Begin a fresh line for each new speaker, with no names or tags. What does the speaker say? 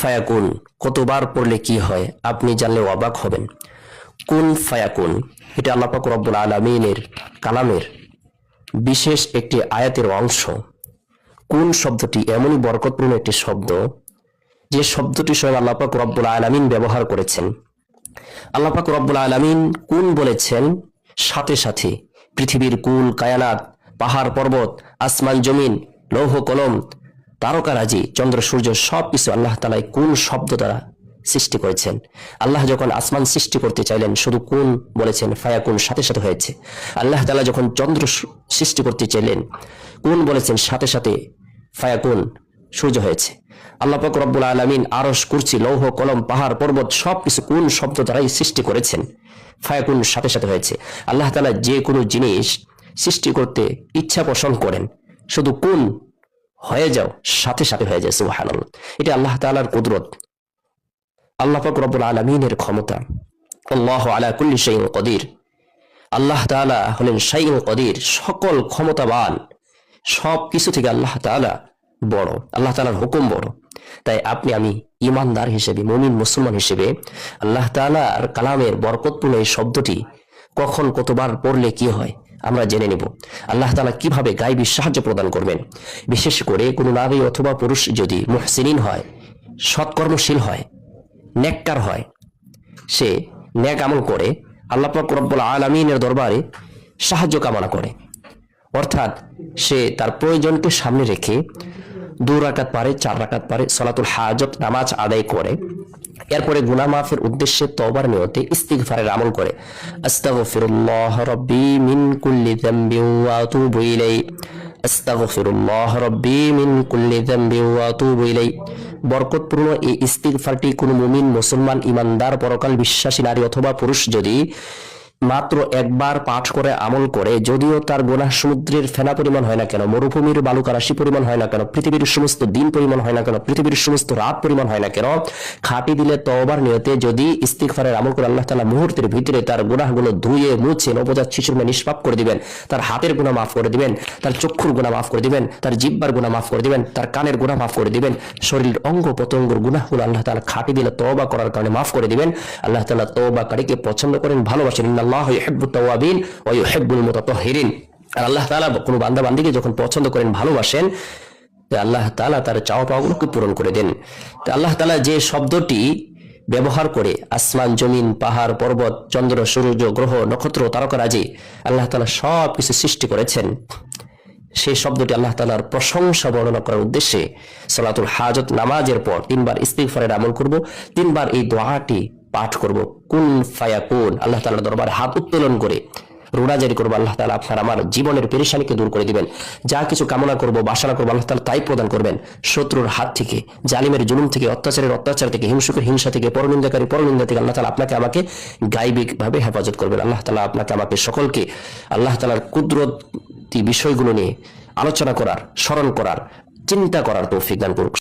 ফায়াকুন কতবার পড়লে কি হয় আপনি জানলে অবাক হবেন। কুন ফায়াকুন এটা আল্লাহ পাক রব্বুল আলামিনের কালামের বিশেষ একটি আয়াতের অংশ। কুন শব্দটি এমনই বরকতপূর্ণ একটি শব্দ যে শব্দটি স্বয়ং আল্লাহ পাক রব্বুল আলামিন ব্যবহার করেছেন। আল্লাহ পাক রব্বুল আলামিন কুন বলেছেন সাথে সাথে পৃথিবীর কুল কায়নাত, পাহাড় পর্বত, আসমান জমিন, লৌহ কলম, তারকারাজি, চন্দ্র সূর্য সবকিছু আল্লাহ তাআলা কুন শব্দ দ্বারা সৃষ্টি করেছেন। আল্লাহ যখন আসমান সৃষ্টি করতে চাইলেন শুধু কুন বলেছেন, ফায়াকুন সাথে সাথে হয়েছে। আল্লাহ তাআলা যখন চন্দ্র সৃষ্টি করতে চাইলেন কুন বলেছেন, সাথে সাথে ফায়াকুন সূর্য হয়েছে। আল্লাহ পাক রব্বুল আলামিন আরশ, কুরসি, লৌহ কলম, পাহাড় পর্বত সবকিছু কুন শব্দ দ্বারাই সৃষ্টি করেছেন, ফায়াকুন সাথে সাথে হয়েছে। আল্লাহ তাআলা যে কোনো জিনিস সৃষ্টি করতে ইচ্ছা পোষণ করেন, শুধু কুন হয়ে যাও, সাথে সাথে হয়ে যায়। সুবহানাল্লাহ, এটা আল্লাহ তাআলার কুদরত, আল্লাহ পাক রব্বুল আলামিনের ক্ষমতা। আল্লাহু আলা কুল্লি শাইইন কদির। আল্লাহ তাআলা হলেন শাইইন কদির, সকল ক্ষমতাবান। সব কিছু থেকে আল্লাহ তাআলা বড়, আল্লাহ তাআলার হুকুম বড়। তাই আপনি আমি ঈমানদার হিসেবে, মুমিন মুসলমান হিসেবে আল্লাহ তাআলার কালামের বরকতপূর্ণ এই শব্দটি কখন কতবার পড়লে কি হয় আমরা জেনে নেব। আল্লাহ তাআলা কিভাবে গায়বী সাহায্য প্রদান করবেন। বিশেষ করে কোনো নারী অথবা পুরুষ যদি মুহসিনিন হয়, সৎকর্মশীল হয়, নেককার হয়, সে নেক আমল করে আল্লাহ পাক রব্বুল আলামিনের দরবারে সাহায্য কামনা করে, অর্থাৎ সে তার প্রয়োজনকে সামনে রেখে 2 রাকাত পারে, 4 রাকাত পারে, সালাতুল হাজত নামাজ আদায় করে, এরপরে গুনাহ মাফের উদ্দেশ্যে তওবার নিয়তে ইস্তিগফারের আমল করে, আস্তাগফিরুল্লাহ রাব্বি মিন কুল্লি যামবি ওয়া আতুবু ইলাইহি, আস্তাগফিরুল্লাহ রাব্বি মিন কুল্লি যামবি ওয়া আতুবু ইলাইহি। বরকতপূর্ণ এই ইস্তিগফারটি কোনো মুমিন মুসলমান ঈমানদার পরকাল বিশ্বাসী নারী অথবা পুরুষ যদি মাত্র একবার পাঠ করে আমল করে, যদিও তার গুনাহ সমুদ্রের ফেনা পরিমাণ হয় না কেন, মরুভূমির বালুকা রাশি পরিমাণ হয় না কেন, পৃথিবীর সমস্ত দিন পরিমাণ হয় না কেন, পৃথিবীর সমস্ত রাত পরিমাণ হয় না কেন, খাঁটি দিলে তওবার নিয়তে যদি ইস্তিগফারের আমল করে আল্লাহ তাআলা মুহূর্তের ভিতরে তার গুনাহগুলো ধুয়ে মুছে নবজাত শিশুর ন্যায় নিষ্পাপ করে দিবেন। তার হাতের গুনাহ মাফ করে দিবেন, তার চক্ষুর গুনাহ মাফ করে দিবেন, তার জিহ্বার গুনাহ মাফ করে দিবেন, তার কানের গুনাহ মাফ করে দিবেন, শরীরের অঙ্গ প্রত্যঙ্গের গুনাহগুলো আল্লাহ তাআলা খাঁটি দিলে তওবা করার কারণে মাফ করে দিবেন। আল্লাহ তাআলা তওবাকারীকে পছন্দ করেন, ভালোবাসেন। ইন্নাল্লাহা ইউহিব্বুত তাওয়াবিন ওয়া ইউহিব্বুল মুতাতাহহিরিন। আর আল্লাহ তাআলা কোনো বান্দা বান্দীকে যখন পছন্দ করেন, ভালোবাসেন, আল্লাহ তাআলা তার চাওয়া পাওয়াগুলোকে পূরণ করে দেন। তো আল্লাহ তাআলা যে শব্দটি ব্যবহার করে আসমান জমিন পাহাড় পর্বত চন্দ্র সূর্য গ্রহ নক্ষত্র তারকারাজি আল্লাহ তাআলা সব কিছু সৃষ্টি করেছেন, সেই শব্দটি আল্লাহ তাআলার প্রশংসা বর্ণনা করার উদ্দেশ্যে সালাতুল হাজত নামাজের পর 3 বার ইস্তিগফারের আমল করব, 3 বার এই দোয়াটি পাঠ করব। কুন ফায়াকুন, আল্লাহ তাআলার দরবারে হাত উত্তোলন করে রোনা জারি করবো। আল্লাহ তাআলা আপনার আমার জীবনের পেরেশানিকে দূর করে দিবেন। যা কিছু কামনা করবো, বাসনা করবো, আল্লাহ তাআলা তাই প্রদান করবেন। শত্রুর হাত থেকে, জালিমের জুলুম থেকে, অত্যাচারের অত্যাচার থেকে, হিংসুকের হিংসা থেকে, পরনিন্দাকারী পরনিন্দা থেকে আল্লাহ তাআলা আপনাকে আমাকে গায়বিকভাবে হেফাজত করবেন। আল্লাহ তাআলা আপনাকে আমাকে সকলকে আল্লাহ তাআলার কুদরতি বিষয়গুলো নিয়ে আলোচনা করার, স্মরণ করার, চিন্তা করার তৌফিক দান করুন।